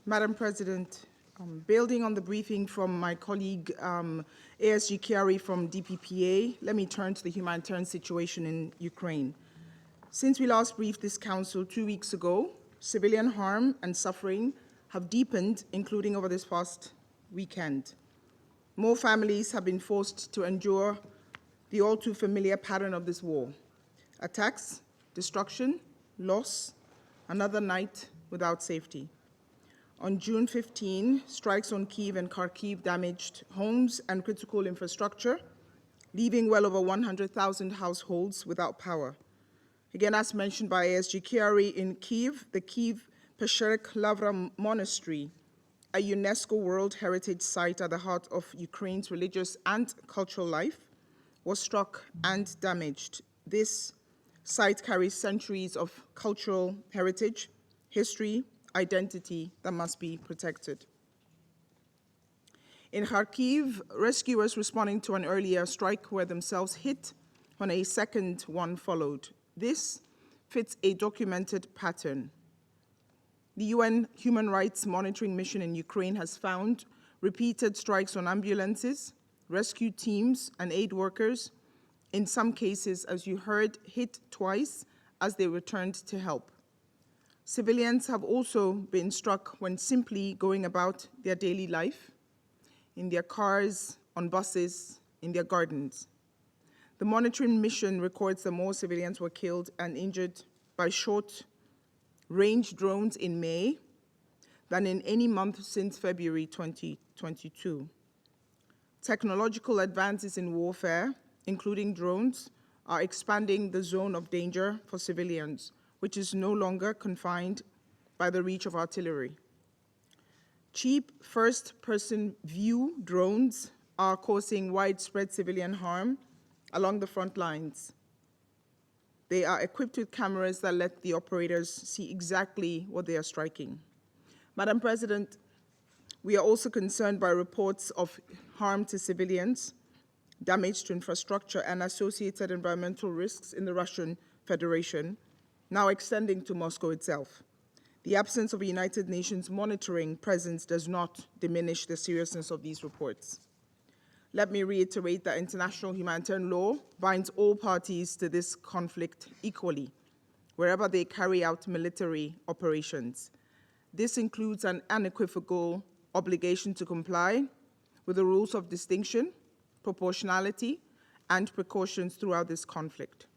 Madam President, building on the briefing from my colleague ASG Chiari from DPPA, let me turn to the humanitarian situation in Ukraine. Since we last briefed this Council 2 weeks ago, civilian harm and suffering have deepened, including over this past weekend. More families have been forced to endure the all too familiar pattern of this war: attacks, destruction, loss, another night without safety. On June 15, strikes on Kyiv and Kharkiv damaged homes and critical infrastructure, leaving well over 100,000 households without power. Again, as mentioned by ASG Chiari, in Kyiv, the Kyiv Pechersk Lavra monastery, a UNESCO World Heritage site at the heart of Ukraine's religious and cultural life, was struck and damaged. This site carries centuries of cultural heritage, history, identity that must be protected. In Kharkiv, rescuers responding to an earlier strike were themselves hit when a second one followed. This fits a documented pattern. The UN Human Rights Monitoring Mission in Ukraine has found repeated strikes on ambulances, rescue teams, and aid workers, in some cases, as you heard, hit twice as they returned to help. Civilians have also been struck when simply going about their daily life, in their cars, on buses, in their gardens. The monitoring mission records that more civilians were killed and injured by short-range drones in May than in any month since February 2022. Technological advances in warfare, including drones, are expanding the zone of danger for civilians, which is no longer confined by the reach of artillery. Cheap first-person view drones are causing widespread civilian harm along the front lines. They are equipped with cameras that let the operators see exactly what they are striking. Madam President, we are also concerned by reports of harm to civilians, damage to infrastructure, and associated environmental risks in the Russian Federation, now extending to Moscow itself. The absence of a United Nations monitoring presence does not diminish the seriousness of these reports. Let me reiterate that international humanitarian law binds all parties to this conflict equally, wherever they carry out military operations. This includes an unequivocal obligation to comply with the rules of distinction, proportionality, and precautions throughout this conflict.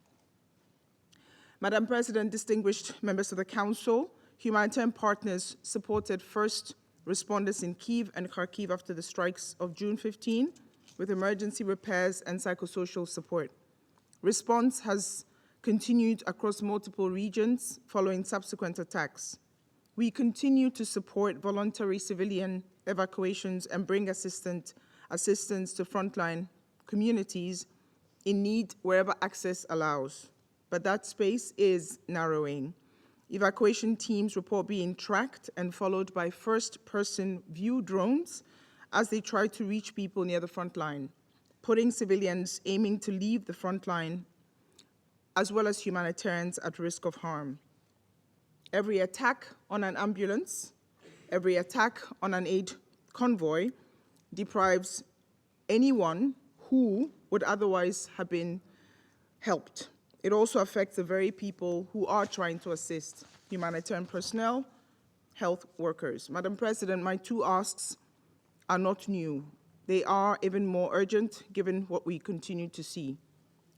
Madam President, distinguished members of the Council, humanitarian partners supported first responders in Kyiv and Kharkiv after the strikes of June 15 with emergency repairs and psychosocial support. Response has continued across multiple regions following subsequent attacks. We continue to support voluntary civilian evacuations and bring assistance to frontline communities in need wherever access allows. But that space is narrowing. Evacuation teams report being tracked and followed by first-person view drones as they try to reach people near the front line, putting civilians aiming to leave the front line, as well as humanitarians at risk of harm. Every attack on an ambulance, every attack on an aid convoy deprives anyone who would otherwise have been helped. It also affects the very people who are trying to assist: humanitarian personnel, health workers. Madam President, my two asks are not new. They are even more urgent given what we continue to see.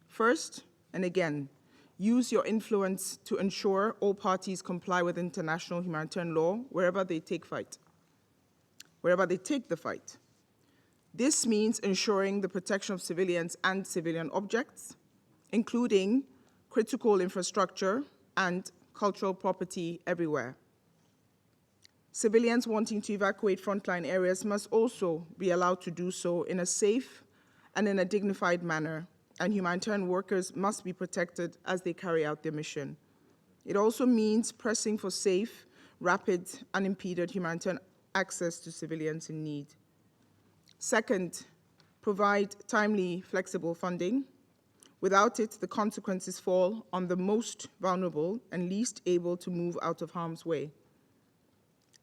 First, and again, use your influence to ensure all parties comply with international humanitarian law wherever they take the fight. This means ensuring the protection of civilians and civilian objects, including critical infrastructure and cultural property everywhere. Civilians wanting to evacuate frontline areas must also be allowed to do so in a safe and in a dignified manner, and humanitarian workers must be protected as they carry out their mission. It also means pressing for safe, rapid, unimpeded humanitarian access to civilians in need. Second, provide timely, flexible funding. Without it, the consequences fall on the most vulnerable and least able to move out of harm's way.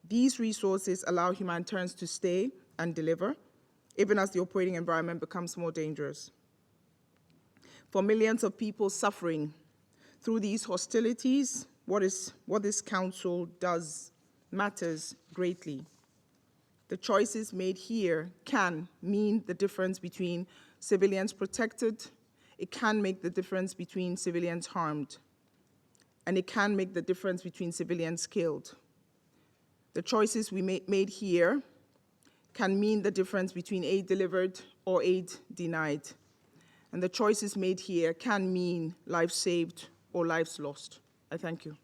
These resources allow humanitarians to stay and deliver, even as the operating environment becomes more dangerous. For millions of people suffering through these hostilities, what this council does matters greatly. The choices made here can mean the difference between civilians protected, it can make the difference between civilians harmed, and it can make the difference between civilians killed. The choices we made here can mean the difference between aid delivered or aid denied. And the choices made here can mean lives saved or lives lost. I thank you.